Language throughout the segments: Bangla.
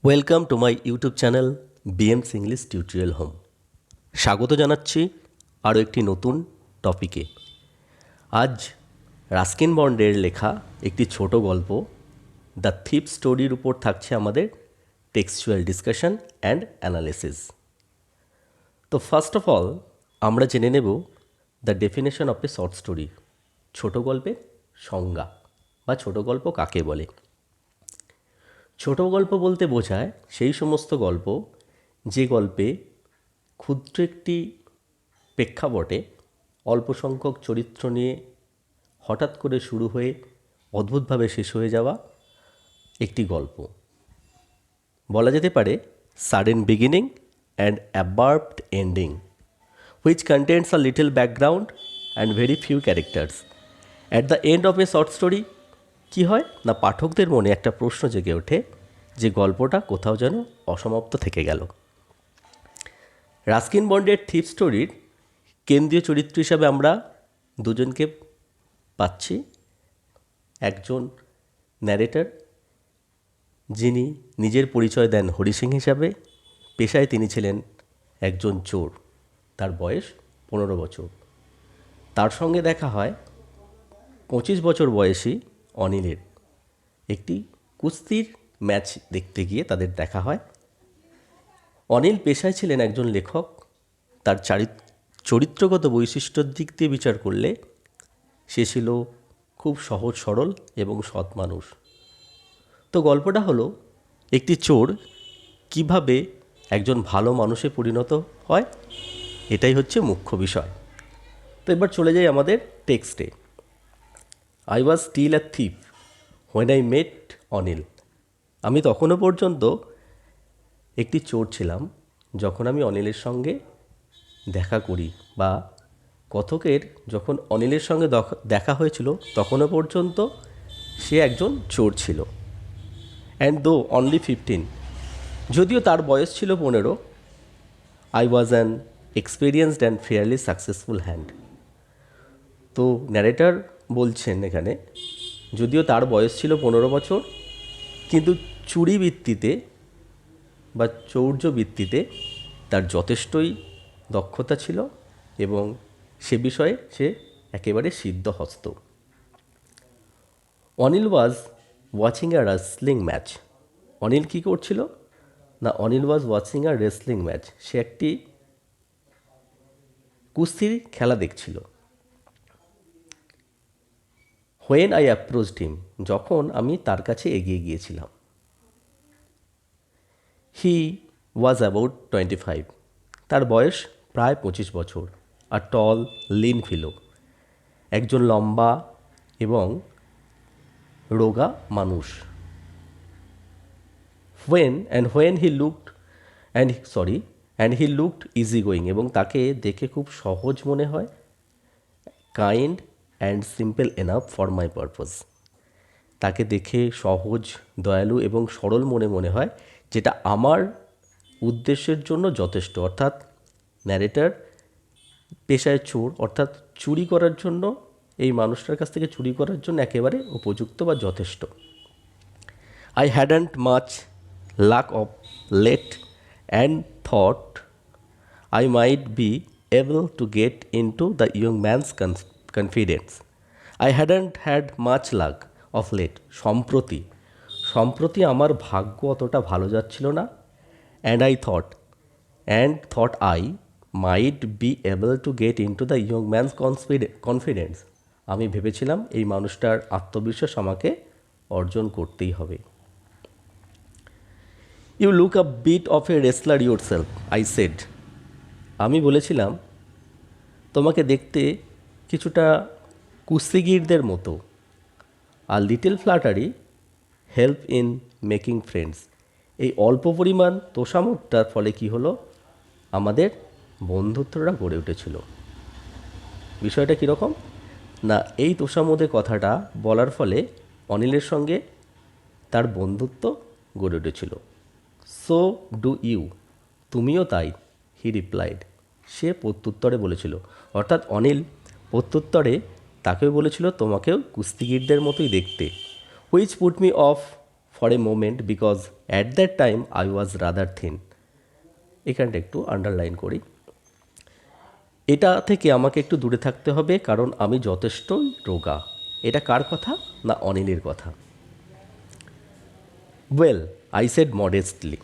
Welcome to my YouTube channel bm'senglishtutorialhome। স্বাগত জানাচ্ছি আরও একটি নতুন টপিকে। আজ রাস্কিন বন্ডের লেখা একটি ছোট গল্প দ্য থিপ স্টোরির উপর থাকছে আমাদের টেক্সচুয়াল ডিসকাশন অ্যান্ড অ্যানালিসিস। তো ফার্স্ট অফ অল আমরা জেনে নেব the definition of a short story, ছোট গল্পের সংজ্ঞা বা ছোট গল্প কাকে বলে। ছোট গল্প বলতে বোঝায় সেই সমস্ত গল্প যে গল্পে ক্ষুদ্র একটি প্রেক্ষাপটে অল্প সংখ্যক চরিত্র নিয়ে হঠাৎ করে শুরু হয়ে অদ্ভুতভাবে শেষ হয়ে যাওয়া একটি গল্প। বলা যেতে পারে sudden beginning and abrupt ending which contains a little background and very few characters. At the end of a short story কী হয় না, পাঠকদের মনে একটা প্রশ্ন জেগে ওঠে যে গল্পটা কোথাও যেন অসমাপ্ত থেকে গেল। রাস্কিন বন্ডের থিপ স্টোরির কেন্দ্রীয় চরিত্র হিসাবে আমরা দুজনকে পাচ্ছি। একজন ন্যারেটর, যিনি নিজের পরিচয় দেন হরি সিং হিসাবে। পেশায় তিনি ছিলেন একজন চোর, তার বয়স 15 বছর। তার সঙ্গে দেখা হয় 25 বছর বয়সী অনিলের। একটি কুস্তির ম্যাচ দেখতে গিয়ে তাদের দেখা হয়। অনিল পেশায় ছিলেন একজন লেখক। তার চরিত্রগত বৈশিষ্ট্যর দিক দিয়ে বিচার করলে সে ছিল খুব সহজ সরল এবং সৎ মানুষ। তো গল্পটা হলো একটি চোর কিভাবে একজন ভালো মানুষে পরিণত হয়, এটাই হচ্ছে মুখ্য বিষয়। তো এবার চলে যাই আমাদের টেক্সটে। I was still a thief when I met Anil. আমি তখনও পর্যন্ত একটি চোর ছিলাম যখন আমি অনিলের সঙ্গে দেখা করি, বা কথকের যখন অনিলের সঙ্গে দেখা হয়েছিল তখনও পর্যন্ত সে একজন চোর ছিল। অ্যান্ড দো অনলি 15, যদিও তার বয়স ছিল 15, I was an experienced and fairly successful hand. তো ন্যারেটর বলছেন এখানে, যদিও তার বয়স ছিল 15 বছর, কিন্তু চুরি বৃত্তিতে বা চৌর্য বৃত্তিতে তার যথেষ্টই দক্ষতা ছিল এবং সে বিষয়ে সে একেবারে সিদ্ধহস্ত। Anil was watching a wrestling match. Anil কী করছিল না, Anil was watching a wrestling match, সে একটি কুস্তির খেলা দেখছিল। হোয়েন আই অ্যাপ্রোচড হিম, যখন আমি তার কাছে এগিয়ে গিয়েছিলাম। হি ওয়াজ অ্যাবাউট 25, তার বয়স প্রায় 25 বছর। আর টল লিন ফিলো, একজন লম্বা এবং রোগা মানুষ। When he looked and he looked easy going, এবং তাকে দেখে খুব সহজ মনে হয়। Kind and simple enough for my purpose, তাকে দেখে সহজ, দয়ালু এবং সরল মনে হয়, যেটা আমার উদ্দেশ্যের জন্য যথেষ্ট। অর্থাৎ ন্যারেটর পেশায় চোর, অর্থাৎ চুরি করার জন্য, এই মানুষটার কাছ থেকে চুরি করার জন্য একেবারে উপযুক্ত বা যথেষ্ট। I hadn't much luck of late and thought I might be able to get into the young man's confidence. I hadn't had much luck of late, সম্প্রতি আমার ভাগ্য অতটা ভালো যাচ্ছিল না। And thought I might be able to get into the young man's confidence, আমি ভেবেছিলাম এই মানুষটার আত্মবিশ্বাস আমাকে অর্জন করতেই হবে। You look a bit of a wrestler yourself, I shed, আমি বলেছিলাম তোমাকে দেখতে কিছুটা কুস্তিগীরদের মতো। আর little flattery help in making friends, এই অল্প পরিমাণ তোষামোদটার ফলে কি হলো, আমাদের বন্ধুত্বটা গড়ে উঠেছিল। বিষয়টা কীরকম না, এই তোষামোদের কথাটা বলার ফলে অনিলের সঙ্গে তার বন্ধুত্ব গড়ে উঠেছিল। সো ডু ইউ, তুমিও তাই, হি রিপ্লাইড, সে প্রত্যুত্তরে বলেছিল। অর্থাৎ অনিল প্রত্যুত্তরে তাকেও বলেছিল তোমাকেও কুস্তিগীরদের মতোই দেখতে। Which put me of for a moment because at that time I was rather thin. এখানটা একটু আন্ডারলাইন করি। এটা থেকে আমাকে একটু দূরে থাকতে হবে কারণ আমি যথেষ্টই রোগা। এটা কার কথা? না, অনিলের কথা। Well, I said modestly.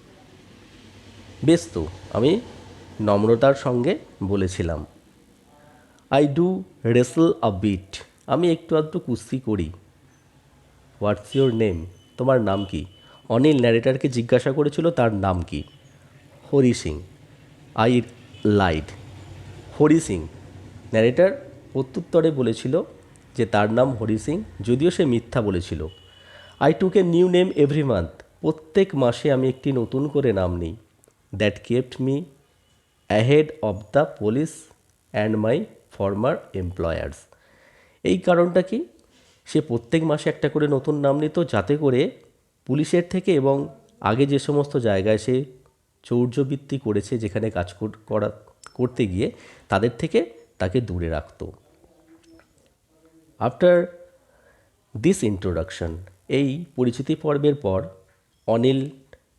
বেশ তো, আমি নম্রতার সঙ্গে বলেছিলাম। I do wrestle a bit. আমি একটু আধটু কুস্তি করি। What's your name? তোমার নাম কি? অনিল ন্যারেটারকে জিজ্ঞাসা করেছিল তার নাম কি। Hari Singh. I lied. Hari Singh. Narrator প্রত্যুত্তরে বলেছিল যে তার নাম হরি সিং, যদিও সে মিথ্যা বলেছিল। I took a new name every month. প্রত্যেক মাসে আমি একটি নতুন করে নাম নিই। That kept me ahead of the police and my former employers. এই কারণটা কি? সে প্রত্যেক মাসে একটা করে নতুন নাম নিত, যাতে করে পুলিশের থেকে এবং আগে যে সমস্ত জায়গায় সে চৌর্যবৃত্তি করেছে, যেখানে কাজ করতে গিয়ে তাদের থেকে তাকে দূরে রাখত। আফটার দিস ইন্ট্রোডাকশন, এই পরিচিতি পর্বের পর, Anil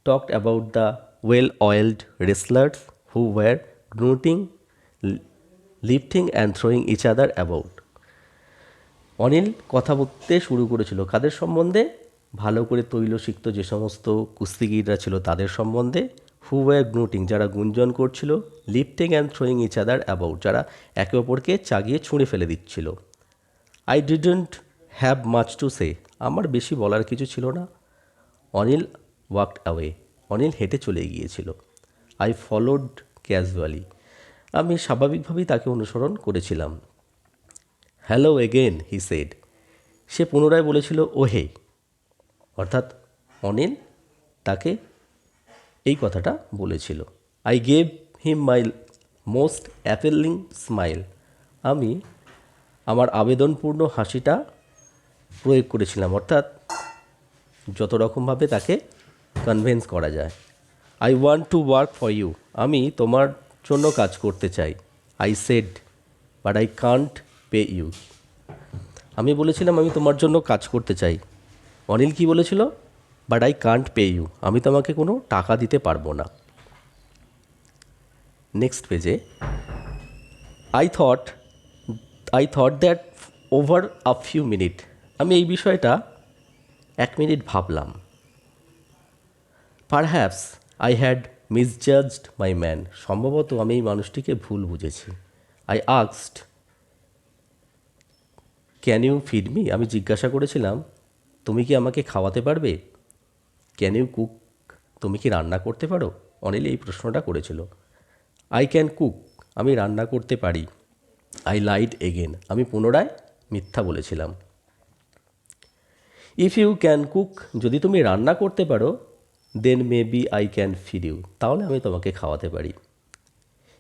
talked about the well oiled wrestlers who were grunting, lifting and throwing each other about. Anil কথা বলতে শুরু করেছিল কাদের সম্বন্ধে? ভালো করে তৈলসিক্ত যে সমস্ত কুস্তিগিররা ছিল তাদের সম্বন্ধে। হু ওয়ার গ্রুটিং, যারা গুঞ্জন করছিল। Lifting and throwing each other about, যারা একে অপরকে চাগিয়ে ছুঁড়ে ফেলে দিচ্ছিল। I didn't have much to say. আমার বেশি বলার কিছু ছিল না। Anil walked away. অনিল হেঁটে চলে গিয়েছিল। I followed casually. আমি স্বাভাবিকভাবেই তাকে অনুসরণ করেছিলাম। Hello again, he said. সে পুনরায় বলেছিল ওহে। অর্থাৎ অনিল তাকে এই কথাটা বলেছিল। I gave him my most appealing smile. আমি আমার আবেদনপূর্ণ হাসিটা প্রয়োগ করেছিলাম, অর্থাৎ যত রকমভাবে তাকে কনভিন্স করা যায়। I want to work for you. আমি তোমার জন্য কাজ করতে চাই। I said but I can't pay you. আমি বলেছিলাম আমি তোমার জন্য কাজ করতে চাই। অনিল কি বলেছিল? But I can't pay you. আমি তোমাকে কোনো টাকা দিতে পারবো না। নেক্সট পেজে, I thought that over a few minute. আমি এই বিষয়টা 1 মিনিট ভাবলাম। Perhaps I had misjudged my man. সম্ভবত আমি এই মানুষটিকে ভুল বুঝেছি। I asked can you feed me. আমি জিজ্ঞাসা করেছিলাম তুমি কি আমাকে খাওয়াতে পারবে? Can you cook. তুমি কি রান্না করতে পারো? অনিল এই প্রশ্নটা করেছিল। I can cook. আমি রান্না করতে পারি। I lied again. আমি পুনরায় মিথ্যা বলেছিলাম। ইফ ইউ ক্যান কুক, যদি তুমি রান্না করতে পারো, then maybe I can feed you, তাহলে আমি তোমাকে খাওয়াতে পারি।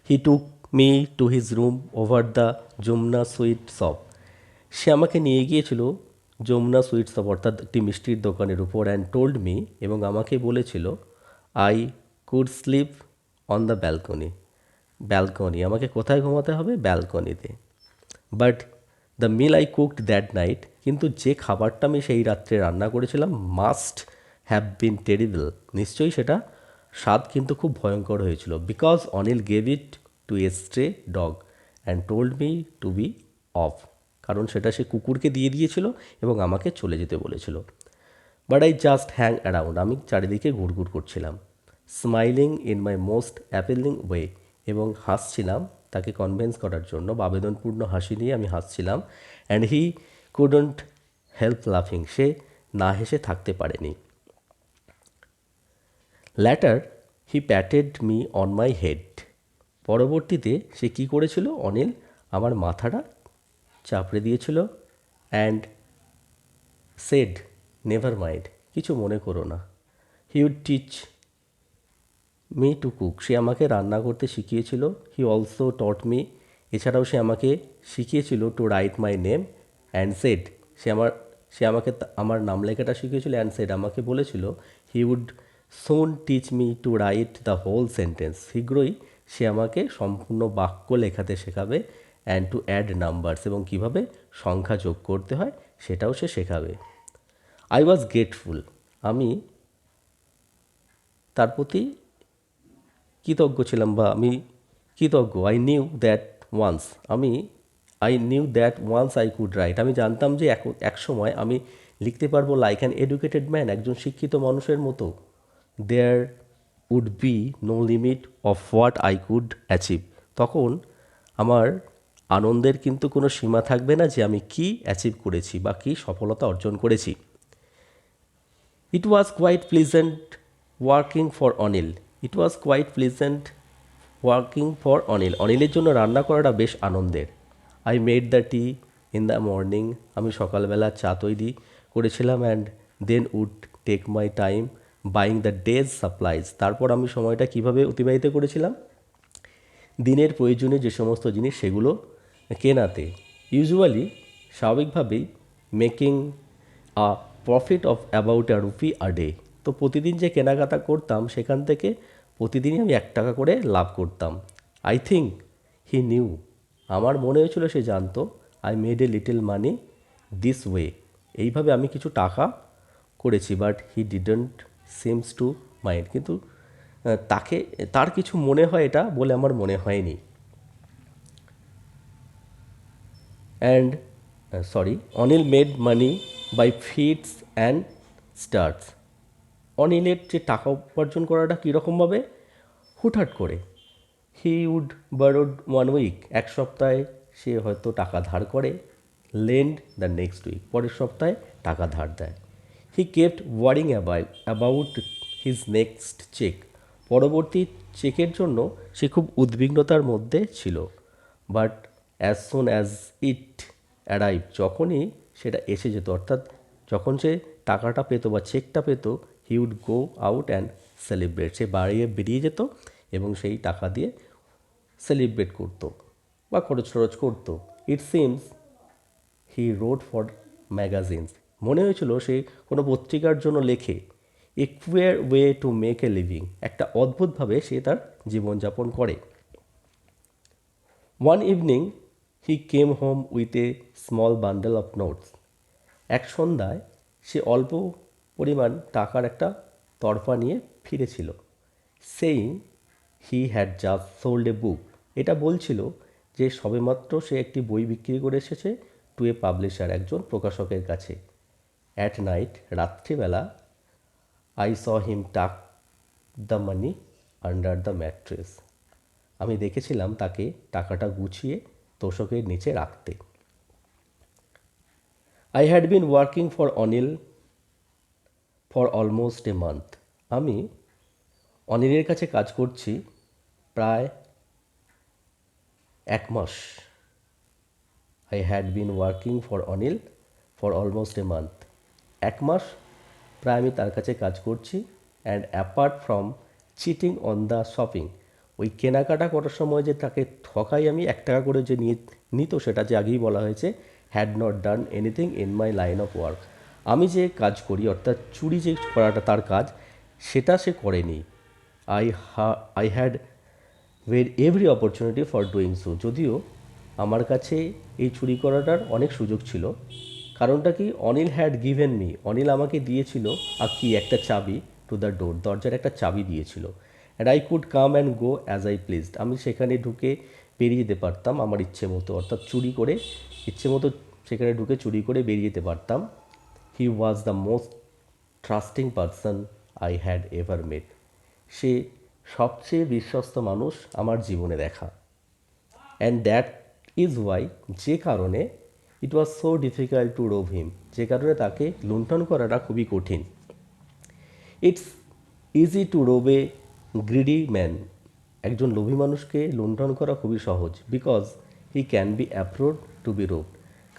He took me to his room over the Jamuna sweet shop. সে আমাকে নিয়ে গিয়েছিল যমুনা সুইট শপ, অর্থাৎ একটি মিষ্টির দোকানের উপর। অ্যান্ড টোল্ড মি, এবং আমাকে বলেছিল, I could sleep on the balcony. Balcony, আমাকে কোথায় ঘুমাতে হবে? ব্যালকনিতে। But the meal I cooked that night, কিন্তু যে খাবারটা আমি সেই রাত্রে রান্না করেছিলাম, মাস্ট হ্যাভ বিন টেরিবল। নিশ্চয়ই সেটা স্বাদ কিন্তু খুব ভয়ঙ্কর হয়েছিল। Because Anil gave it to a stray dog and told me to be off. কারণ সেটা সে কুকুরকে দিয়ে দিয়েছিল এবং আমাকে চলে যেতে বলেছিল। But I just hang around. আমি চারিদিকে ঘুরঘুর করছিলাম। Smiling in my most appealing way, এবং হাসছিলাম তাকে কনভিন্স করার জন্য। বা আবেদনপূর্ণ হাসি নিয়ে আমি হাসছিলাম। অ্যান্ড হি কুডন্ট হেল্প লাফিং। সে না হেসে থাকতে পারেনি। Later he patted me on my head. পরবর্তীতে সে কী করেছিল? অনিল আমার মাথাটা চাপড়ে দিয়েছিল। অ্যান্ড সেড নেভার মাইন্ড, কিছু মনে করো না। He would teach me to cook. সে আমাকে রান্না করতে শিখিয়েছিল। হি অলসো টট মি, এছাড়াও সে আমাকে শিখিয়েছিল to write my name and said. সে আমাকে আমার নাম লেখাটা শিখিয়েছিল। অ্যান্ড সেড, আমাকে বলেছিল, he would soon teach me to write the whole sentence. শীঘ্রই সে আমাকে সম্পূর্ণ বাক্য লেখাতে শেখাবে। অ্যান্ড টু অ্যাড নাম্বারস, এবং কীভাবে সংখ্যা যোগ করতে হয় সেটাও সে শেখাবে। I was grateful. আমি তার প্রতি কৃতজ্ঞ ছিলাম বা আমি কৃতজ্ঞ। I knew that once I could write. আমি জানতাম যে এক সময় আমি লিখতে পারবো লাইক অ্যান এডুকেটেড ম্যান, একজন শিক্ষিত মানুষের মতো। There would be no limit of what I could achieve. তখন আমার আনন্দের কিন্তু কোনো সীমা থাকবে না যে আমি কি অ্যাচিভ করেছি বা কি সফলতা অর্জন করেছি। It was quite pleasant working for Anil. It was quite pleasant working for Anil. অনিলের জন্য রান্না করাটা বেশ আনন্দের। I made the tea in the morning. আমি সকালবেলা চা তৈরি করেছিলাম and then would take my time buying the day's supplies. তারপর আমি সময়টা কিভাবে অতিবাহিত করেছিলাম? দিনের প্রয়োজনীয় যে সমস্ত জিনিস সেগুলো কেনাতে। ইউজুয়ালি স্বাভাবিকভাবেই making a profit of about a rupee a day. তো প্রতিদিন যে কেনাকাটা করতাম সেখান থেকে প্রতিদিনই আমি 1 টাকা করে লাভ করতাম। I think he knew. আমার মনে হয়েছিল সে জানতো। I made a little money this way. এইভাবে আমি কিছু টাকা করেছি, but he didn't seems to mind. কিন্তু তার কিছু মনে হয় এটা বলে আমার মনে হয়নি। And Anil made money by fits and starts. অনিলের যে টাকা উপার্জন করাটা কীরকমভাবে? হুটহাট করে। হি উড বারোড 1 উইক, এক সপ্তাহে সে হয়তো টাকা ধার করে। লেন্ড দ্য নেক্সট উইক, পরের সপ্তাহে টাকা ধার দেয়। He kept worrying about his next cheque. পরবর্তী চেকের জন্য সে খুব উদ্বিগ্নতার মধ্যে ছিল। But as soon as it arrive, যখনই সেটা এসে যেত, অর্থাৎ যখন সে টাকাটা পেত বা চেকটা পেত, he would go out and celebrate. সে বেরিয়ে যেত এবং সেই টাকা দিয়ে সেলিব্রেট করতো বা খরচ টরচ করতো। It seems he wrote for magazines. মনে হয়েছিল সে কোনো পত্রিকার জন্য লেখে। A queer way to make a living, একটা অদ্ভুতভাবে সে তার জীবনযাপন করে। One evening he came home with a small bundle of notes. এক সন্ধ্যায় সে অল্প পরিমাণ টাকার একটা তরফা নিয়ে ফিরেছিল। Saying he had just sold a book. এটা বলছিল যে সবেমাত্র সে একটি বই বিক্রি করে এসেছে টু এ পাবলিশার, একজন প্রকাশকের কাছে। অ্যাট নাইট, রাত্রিবেলা, I saw him tuck the money under the mattress. আমি দেখেছিলাম তাকে টাকাটা গুছিয়ে তোষকের নিচে রাখতে। I had been working for Anil for almost a month. আমি অনিলের কাছে কাজ করছি প্রায় 1 মাস। I had been working for Anil for almost a month. 1 মাস প্রায় আমি তার কাছে কাজ করছি। And apart from cheating on the shopping, ওই কেনাকাটা করার সময় যে তাকে ঠকাই আমি 1 টাকা করে যে নিত, সেটা যে আগেই বলা হয়েছে, had not done anything in my line of work. আমি যে কাজ করি, অর্থাৎ চুরি যে করাটা তার কাজ, সেটা সে করেনি। I had every opportunity for doing so. যদিও আমার কাছে এই চুরি করাটার অনেক সুযোগ ছিল। কারণটা কি? Anil had given me, Anil আমাকে দিয়েছিল একটা চাবি টু দ্য ডোর, দরজার একটা চাবি দিয়েছিল। And I could come and go as I pleased. আমি সেখানে ঢুকে বেরিয়ে যেতে পারতাম আমার ইচ্ছে মতো, অর্থাৎ চুরি করে ইচ্ছে মতো সেখানে ঢুকে চুরি করে বেরিয়ে যেতে পারতাম। He was the most trusting person I had ever met. সে সবচেয়ে বিশ্বস্ত মানুষ আমার জীবনে দেখা। অ্যান্ড দ্যাট ইজ ওয়াই, যে কারণে it was so difficult to rob him, যে কারণে তাকে লুণ্ঠন করাটা খুবই কঠিন। It's easy to rob a greedy man. একজন লোভী মানুষকে লুণ্ঠন করা খুবই সহজ। Because he can be afford to be robbed,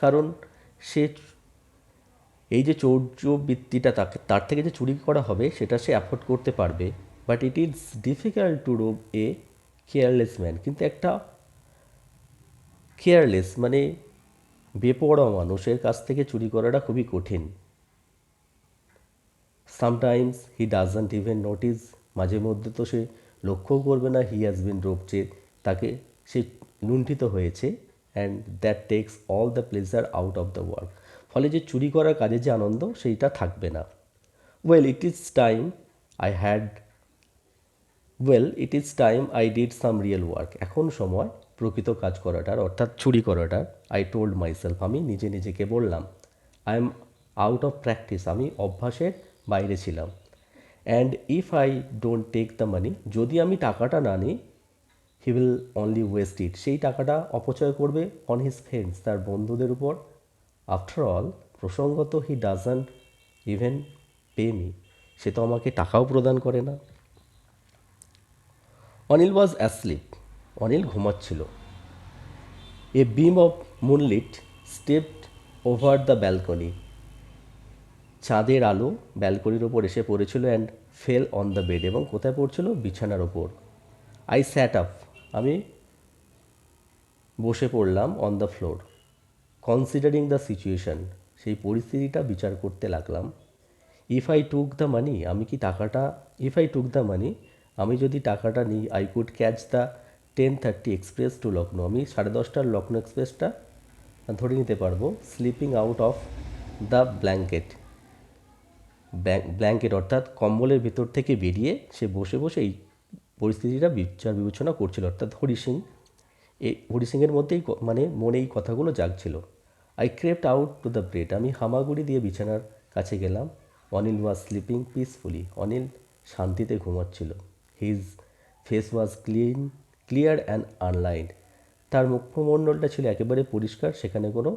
কারণ সে এই যে চৌর্যবৃত্তিটা তার থেকে যে চুরি করা হবে সেটা সে অ্যাফোর্ড করতে পারবে। But it is difficult to rob a careless man. কিন্তু একটা কেয়ারলেস মানে বেপরোয়া মানুষের কাছ থেকে চুরি করাটা খুবই কঠিন। Sometimes he doesn't even notice, মাঝে মধ্যে তো সে লক্ষ্যও করবে না হি হ্যাজ বিন রোভড, যে তাকে সে লুণ্ঠিত হয়েছে। And that text all the pleasure out of the work. ফলে যে চুরি করার কাজে যে আনন্দ সেইটা থাকবে না। Well it is time I had it is time I did some real work. এখন সময় প্রকৃত কাজ করাটার, অর্থাৎ চুরি করাটার। আই টোল্ড মাইসেলফ, আমি নিজে নিজেকে বললাম। I am out of practice, আমি অভ্যাসের বাইরে ছিলাম। And if I don't take the money, যদি আমি টাকাটা না নিই, he will only waste it, সেই টাকাটা অপচয় করবে অন হিজ ফ্রেন্ডস, তার বন্ধুদের উপর। আফটার অল, প্রসঙ্গত, he doesn't even pay me, সে তো আমাকে টাকাও প্রদান করে না। অনিল ওয়াজ অ্যাসলিপ, অনিল ঘুমাচ্ছিল। A beam of moonlit stepped over the balcony, চাঁদের আলো ব্যালকনির ওপর এসে পড়েছিল। And fell on the bed, এবং কোথায় পড়ছিল? বিছানার ওপর। আই স্যাট আপ, আমি বসে পড়লাম। On the floor, considering the situation, সেই পরিস্থিতিটা বিচার করতে লাগলাম। If I took the money, আমি কি টাকাটা, if I took the money, আমি যদি টাকাটা নিই, I could catch the 10:30 express to Lucknow, আমি 10:30টার লখনৌ এক্সপ্রেসটা ধরে নিতে পারবো। Sleeping out of the blanket অর্থাৎ কম্বলের ভিতর থেকে বেরিয়ে সে বসে বসে এই পরিস্থিতিটা বিচার বিবেচনা করছিল, অর্থাৎ হরি সিং। এই হরি সিংয়ের মধ্যেই মানে মনে এই কথাগুলো জাগছিল। I crept out to the bed, আমি হামাগুড়ি দিয়ে বিছানার কাছে গেলাম। Anil was sleeping peacefully, Anil শান্তিতে ঘুমাচ্ছিল। His face was clear and unlined, তার মুখমণ্ডলটা ছিল একেবারে পরিষ্কার, সেখানে কোনো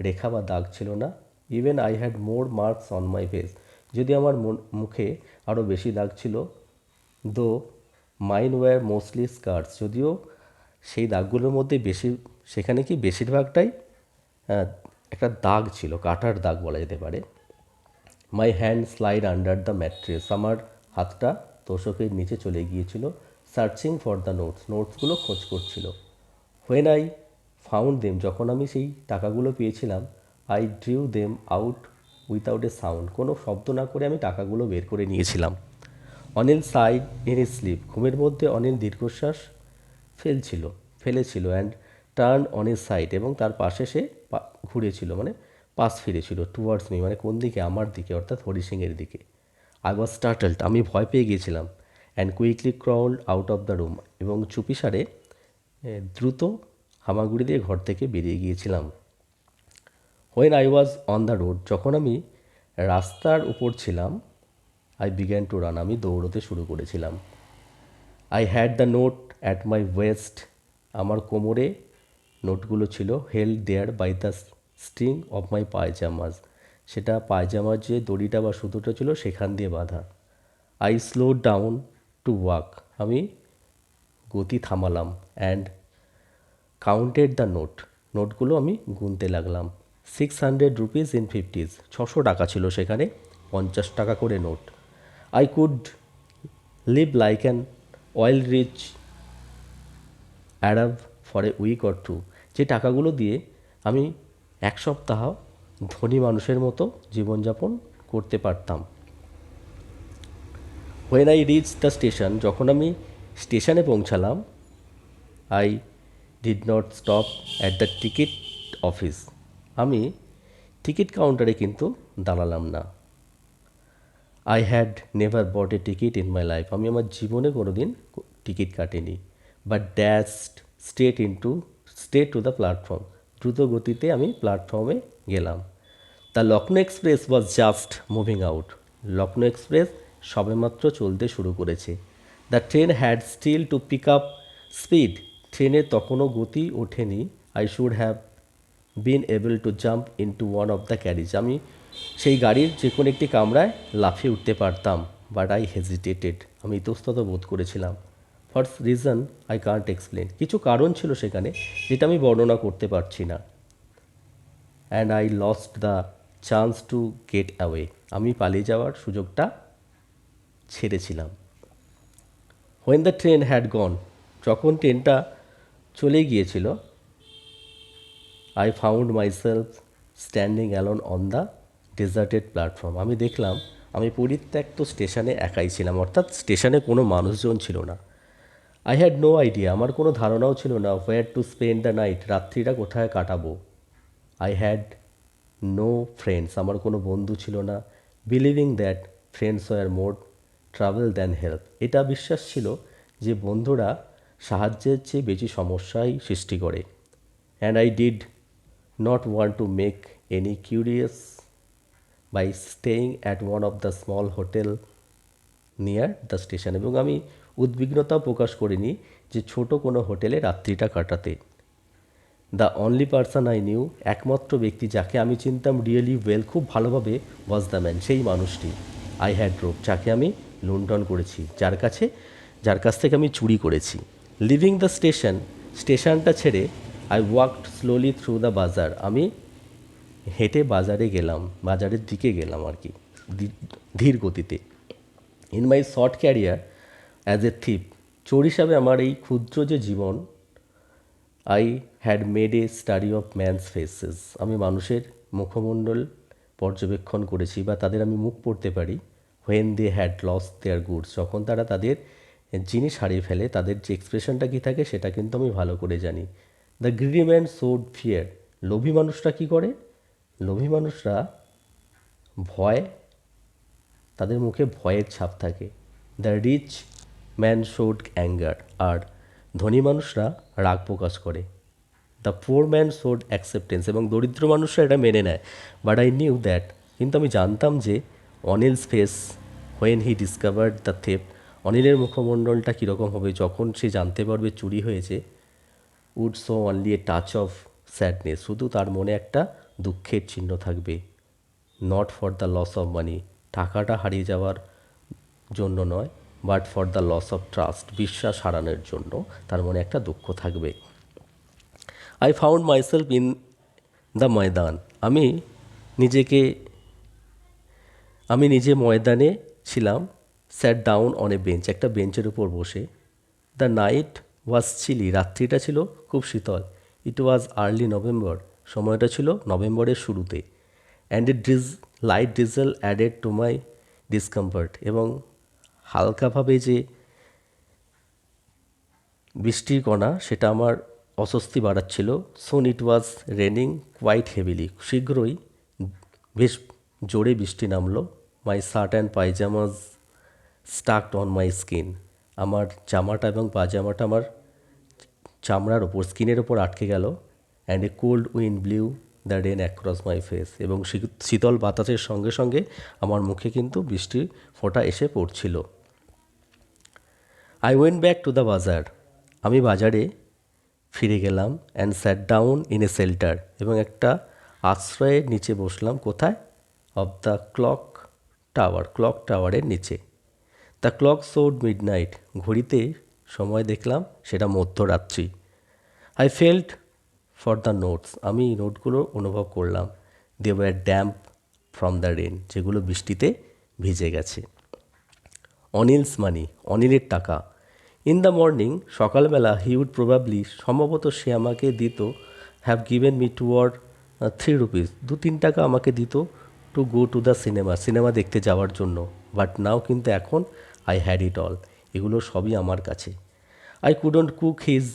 রেখা বা দাগ ছিল না। Even I had more marks on my face, যদি আমার মুখে আরও বেশি দাগ ছিল। দো মাইন ওয়্যার মোস্টলি স্কার্স, যদিও সেই দাগগুলোর মধ্যে সেখানে কি বেশিরভাগটাই একটা দাগ ছিল, কাটার দাগ বলা যেতে পারে। My hand slide under the mattress, আমার হাতটা তোষকের নিচে চলে গিয়েছিল। সার্চিং ফর দ্য নোটসগুলো খোঁজ করছিল। হোয়েন আই ফাউন্ড দেম, যখন আমি সেই টাকাগুলো পেয়েছিলাম, I drew them out without a sound, কোনো শব্দ না করে আমি টাকাগুলো বের করে নিয়েছিলাম। Anil sighed in his sleep, ঘুমের মধ্যে অনিল দীর্ঘশ্বাস ফেলেছিল। And turn on his side, এবং তার পাশে সে ঘুরেছিল, মানে পাশ ফিরেছিল। টুয়ার্ডস মি, মানে কোন দিকে? আমার দিকে, অর্থাৎ হরি সিংয়ের দিকে। আই ওয়াজ স্টার্টলড, আমি ভয় পেয়ে গিয়েছিলাম। And quickly crawled out of the room, এবং চুপিসারে দ্রুত হামাগুড়ি দিয়ে ঘর থেকে বেরিয়ে গিয়েছিলাম। When I was on the road, যখন আমি রাস্তার উপর ছিলাম, আই বিগ্যান টু রান, আমি দৌড়তে শুরু করেছিলাম। I had the note at my waist, আমার কোমরে নোটগুলো ছিল। Held there by the string of my pyjamas, সেটা পায়জামার যে দড়িটা বা সুতোটা ছিল সেখান দিয়ে বাঁধা। I slow down to walk, আমি গতি থামালাম। অ্যান্ড কাউন্টেড দ্য নোটগুলো আমি গুনতে লাগলাম। 600 রুপিস ইন ফিফটিজ, 600 টাকা ছিল সেখানে, 50 টাকা করে note. I could live like an oil rich Arab for a week or two, যে টাকাগুলো দিয়ে আমি এক সপ্তাহ ধনী মানুষের মতো জীবনযাপন করতে পারতাম। When I reach the station, যখন আমি স্টেশনে পৌঁছালাম, I did not stop at the ticket office, আমি টিকিট কাউন্টারে কিন্তু দাঁড়ালাম না। I had never bought a ticket in my life, আমি আমার জীবনে কোনো দিন টিকিট কাটিনি। But dashed straight to the platform, দ্রুত গতিতে আমি প্ল্যাটফর্মে গেলাম। The Lucknow express was just moving out, Lucknow express সবেমাত্র চলতে শুরু করেছে। The train had still to pick up speed, ট্রেনের তখনও গতি ওঠেনি। I should have been able to jump into one of the carriage, আমি সেই গাড়ির যে কোনো একটি কামরায় লাফিয়ে উঠতে পারতাম। বাট আই হেজিটেটেড, আমি ইতস্তত বোধ করেছিলাম। For reason I can't explain, কিছু কারণ ছিল সেখানে যেটা আমি বর্ণনা করতে পারছি না। And I lost the chance to get away, আমি পালিয়ে যাওয়ার সুযোগটা ছেড়েছিলাম। When the train had gone, যখন ট্রেনটা চলে গিয়েছিল, I found myself standing alone on the deserted platform, আমি দেখলাম আমি পরিত্যক্ত স্টেশনে একাই ছিলাম, অর্থাৎ স্টেশনে কোনো মানুষজন ছিল না। আই হ্যাড নো আইডিয়া, আমার কোনো ধারণাও ছিল না where to spend the night, রাত্রিটা কোথায় কাটাবো। আই হ্যাড নো ফ্রেন্ডস, আমার কোনো বন্ধু ছিল না। Believing that friends were more travel than help. এটা বিশ্বাস ছিল যে বন্ধুরা সাহায্যের চেয়ে বেশি সমস্যাই সৃষ্টি করে। And I did not want to make any curious by staying at one of the small hotel near the station. এবং আমি উদ্বিগ্নতাও প্রকাশ করিনি যে ছোট কোনো হোটেলে রাত্রিটা কাটাতে। The only person I knew, একমাত্র ব্যক্তি যাকে আমি চিনতাম রিয়েলি ওয়েল, খুব ভালোভাবে, ওয়াজ দ্য ম্যান, সেই মানুষটি আই হ্যাড রোব, যাকে আমি লুণ্ঠন করেছি, যার কাছ থেকে আমি চুরি করেছি। লিভিং দ্য স্টেশন, স্টেশনটা ছেড়ে I walked slowly through the bazaar, আমি হেঁটে বাজারের দিকে গেলাম আর কি, ধীর গতিতে। In my short career as a thief, চোর হিসাবে আমার এই ক্ষুদ্র যে জীবন, I had made a study of man's faces, আমি মানুষের মুখমণ্ডল পর্যবেক্ষণ করেছি বা তাদের আমি মুখ পড়তে পারি। When they had lost their goods, যখন তারা তাদের জিনিস হারিয়ে ফেলে, তাদের যে এক্সপ্রেশনটা কী থাকে সেটা কিন্তু আমি ভালো করে জানি। The greedy man showed fear, লোভী মানুষরা কী করে? লোভী মানুষরা ভয়, তাদের মুখে ভয়ের ছাপ থাকে। The rich man showed anger, আর ধনী মানুষরা রাগ প্রকাশ করে। The poor man showed acceptance, এবং দরিদ্র মানুষরা এটা মেনে নেয়। বাট আই নিউ দ্যাট, কিন্তু আমি জানতাম যে Anil's face when he discovered the theft, অনিলের মুখমণ্ডলটা কীরকম হবে যখন সে জানতে পারবে চুরি হয়েছে। Would show only a touch of sadness, শুধু তার মনে একটা দুঃখের চিহ্ন থাকবে। Not for the loss of money, টাকাটা হারিয়ে যাওয়ার জন্য নয়, but for the loss of trust, বিশ্বাস হারানোর জন্য তার মনে একটা দুঃখ থাকবে। I found myself in the maidan, আমি নিজে ময়দানে ছিলাম। স্যাট ডাউন অন এ বেঞ্চ, একটা বেঞ্চের উপর বসে। দ্য নাইট ওয়াজ চিলি, রাত্রিটা ছিল খুব শীতল। ইট ওয়াজ আর্লি নভেম্বর, সময়টা ছিল নভেম্বরের শুরুতে। And a light drizzle added to my discomfort, এবং হালকাভাবে যে বৃষ্টির কণা সেটা আমার অস্বস্তি বাড়াচ্ছিল। Soon it was raining quite heavily, শীঘ্রই বেশ জোরে বৃষ্টি নামলো। My shirt and pyjamas stuck on my skin, আমার জামাটা এবং পায়জামাটা আমার চামড়ার ওপর, স্কিনের ওপর আটকে গেল। And a cold wind blew the rain across my face, এবং শীতল বাতাসের সঙ্গে সঙ্গে আমার মুখে কিন্তু বৃষ্টির ফোঁটা এসে পড়ছিল। I went back to the bazaar, আমি বাজারে ফিরে গেলাম। And sat down in a shelter, এবং একটা আশ্রয়ের নিচে বসলাম। কোথায়? অফ দ্য ক্লক টাওয়ারের নিচে। দ্য ক্লক শোড মিডনাইট, ঘড়িতে সময় দেখলাম সেটা মধ্যরাত্রি। I felt for the notes, আমি নোটগুলো অনুভব করলাম। They were damp from the rain, যেগুলো বৃষ্টিতে ভিজে গেছে। অনিলস মানি, অনিলের টাকা। ইন দ্য মর্নিং, সকালবেলা, হি উড প্রবাবলি, সম্ভবত সে আমাকে দিত, have given me toward 3 rupees, 2-3 টাকা আমাকে দিত to go to the cinema দেখতে যাওয়ার জন্য। বাট নাও, কিন্তু এখন, আই হ্যাড ইট অল, এগুলো সবই আমার কাছে। I couldn't cook his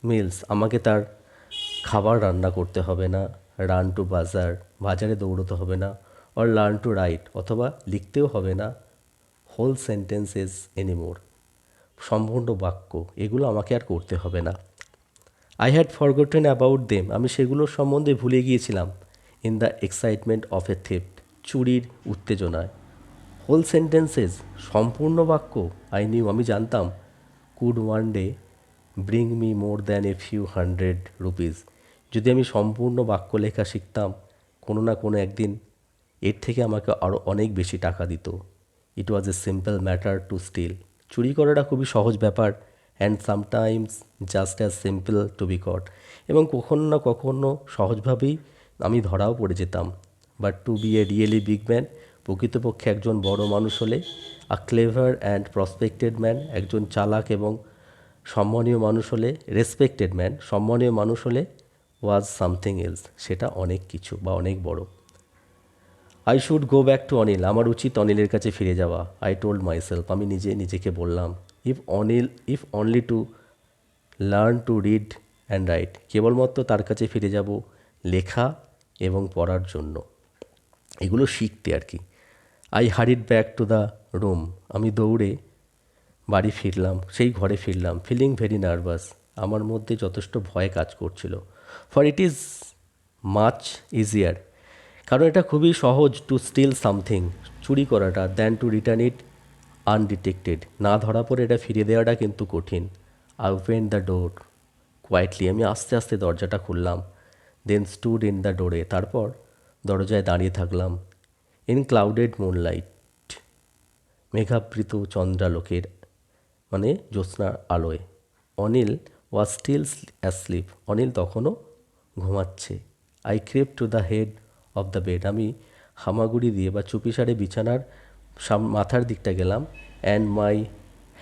meals, আমাকে তার খাবার রান্না করতে হবে না। রান টু বাজারে দৌড়তে হবে না। অর লার্ন টু রাইট, অথবা লিখতেও হবে না। হোল সেন্টেন্সেস এনিমোর, সম্পূর্ণ বাক্য, এগুলো আমাকে আর করতে হবে না। I had forgotten about them, আমি সেগুলোর সম্বন্ধে ভুলে গিয়েছিলাম। In the excitement of A theft, চুরির উত্তেজনায়। হোল সেন্টেন্সেস, সম্পূর্ণ বাক্য, আই নিউ, আমি জানতাম, could one day bring me more than a few hundred rupees, যদি আমি সম্পূর্ণ বাক্য লেখা শিখতাম, কোনো না কোনো একদিন এর থেকে আমাকে আরও অনেক বেশি টাকা দিত। It was a simple matter to steal, চুরি করাটা খুবই সহজ ব্যাপার। And sometimes just as simple to be caught, এবং কখনো না কখনো সহজভাবেই আমি ধরাও পড়ে যেতাম। But to be a really big man, প্রকৃতপক্ষে একজন বড় মানুষ হলে, a clever and prospected man, একজন চালাক এবং সম্মানীয় মানুষ হলে, রেসপেক্টেড ম্যান, সম্মানীয় মানুষ হলে, ওয়াজ সামথিং এলস, সেটা অনেক কিছু বা অনেক বড়। I should go back to Anil, আমার উচিত অনিলের কাছে ফিরে যাওয়া। আই টোল্ড মাইসেলফ, আমি নিজেকে বললাম। If only to learn to read and right, কেবলমাত্র তার কাছে ফিরে যাব লেখা এবং পড়ার জন্য, এগুলো শিখতে আর কি। I হারিড back to the room. আমি দৌড়ে বাড়ি ফিরলাম, সেই ঘরে ফিরলাম, ফিলিং ভেরি নার্ভাস। আমার মধ্যে যথেষ্ট ভয় কাজ করছিল। For it is much easier, কারণ এটা খুবই সহজ টু স্টিল সামথিং, চুরি করাটা, than to return it undetected. না ধরা পড়ে এটা ফিরিয়ে দেওয়াটা কিন্তু কঠিন। I open the door quietly, আমি আস্তে আস্তে দরজাটা খুললাম। দেন স্টুড ইন দ্য ডোরে, তারপর দরজায় দাঁড়িয়ে থাকলাম। ইন ক্লাউডেড মুনলাইট, মেঘাবৃত চন্দ্রালোকের মানে জ্যোৎস্নার আলোয়। Anil was still asleep, Anil তখনও ঘুমাচ্ছে। I crept to the head of the bed, আমি হামাগুড়ি দিয়ে বা চুপিসারে বিছানার মাথার দিকটা গেলাম। And my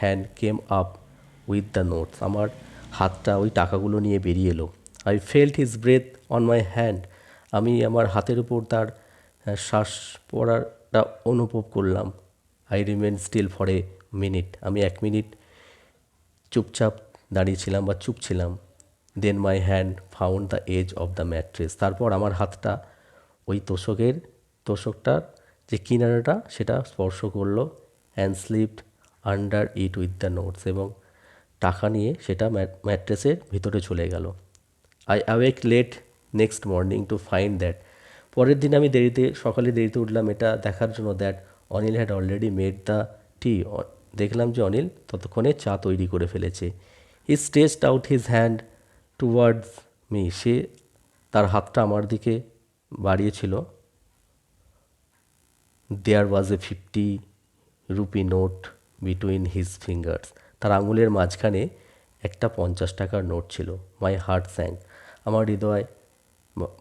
hand came up with the notes, আমার হাতটা ওই টাকাগুলো নিয়ে বেরিয়ে এলো। I felt his breath on my hand, আমি আমার হাতের উপর তার শ্বাস পড়াটা অনুভব করলাম। I remain still for a minute, আমি 1 মিনিট চুপচাপ দাঁড়িয়েছিলাম বা চুপ ছিলাম। Then my hand found the edge of the mattress, তারপর আমার হাতটা ওই তোষকটার যে কিনারাটা সেটা স্পর্শ করলো। And slipped under it with the notes, এবং টাকা নিয়ে সেটা ম্যাট্রেসের ভিতরে চলে গেল। I awoke late next morning to find that, পরের দিন আমি সকালে দেরিতে উঠলাম এটা দেখার জন্য that Anil had already made the tea, দেখলাম যে অনিল ততক্ষণে চা তৈরি করে ফেলেছে। He stretched out his hand towards me, সে তার হাতটা আমার দিকে বাড়িয়েছিল। There was a 50 rupee note between his fingers, তার আঙুলের মাঝখানে একটা 50 টাকার নোট ছিল। মাই হার্ট স্যাঙ্ক, আমার হৃদয়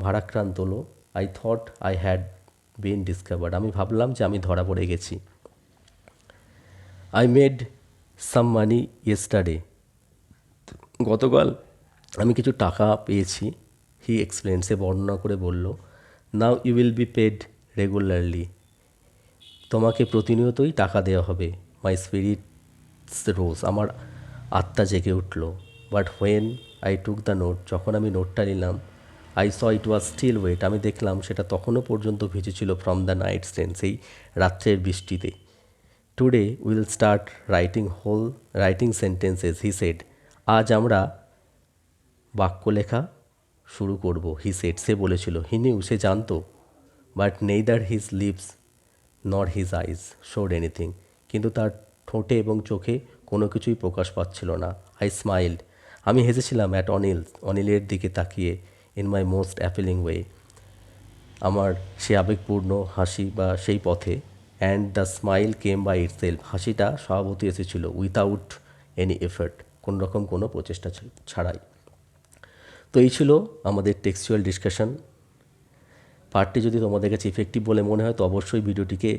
ভারাক্রান্ত হলো। I thought I had bin discovered, আমি ভাবলাম যে আমি ধরা পড়ে গেছি। I made some money yesterday, গতকাল আমি কিছু টাকা পেয়েছি। হি এক্সপ্লেন, সে বর্ণনা করে বলল। Now you will be paid regularly, তোমাকে প্রতিনিয়তই টাকা দেওয়া হবে। মাই স্পিরিটস রোজ, আমার আত্মা জেগে উঠল। But when I took the note, যখন আমি নোটটা নিলাম, I saw it was still wet, আমি দেখলাম সেটা তখনও পর্যন্ত ভিজেছিল ফ্রম দ্য নাইট রেন, সেই রাত্রের বৃষ্টিতে। Today will start writing sentences, he said, আজ আমরা বাক্য লেখা শুরু করব। হি সেড, সে বলেছিল। হি নিউ, সে জানতো। But neither his lips nor his eyes showed anything, কিন্তু তার ঠোঁটে এবং চোখে কোনো কিছুই প্রকাশ পাচ্ছিল না। আই স্মাইল্ড, আমি হেসেছিলাম। অ্যাট অনিলের দিকে তাকিয়ে। In my most appealing way, আমার সে আবেগপূর্ণ হাসি বা সেই পথে। And the smile came by itself, হাসিটা স্বভাবতই এসেছিল। উইথাউট এনি এফার্ট, কোনোরকম কোনো প্রচেষ্টা ছাড়াই। তো এই ছিল আমাদের টেক্সচুয়াল ডিসকাশন পার্টটি। যদি তোমাদের কাছে ইফেক্টিভ বলে মনে হয় তো অবশ্যই ভিডিওটিকে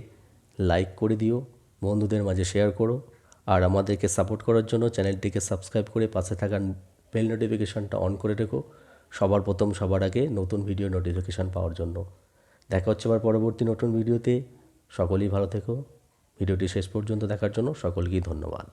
লাইক করে দিও, বন্ধুদের মাঝে শেয়ার করো, আর আমাদেরকে সাপোর্ট করার জন্য চ্যানেলটিকে সাবস্ক্রাইব করে পাশে থাকার বেল নোটিফিকেশানটা অন করে রেখো, সবার প্রথম সবার আগে নতুন ভিডিও নোটিফিকেশান পাওয়ার জন্য। দেখা হচ্ছে আবার পরবর্তী নতুন ভিডিওতে। সকলেই ভালো থেকো। ভিডিওটি শেষ পর্যন্ত দেখার জন্য সকলকেই ধন্যবাদ।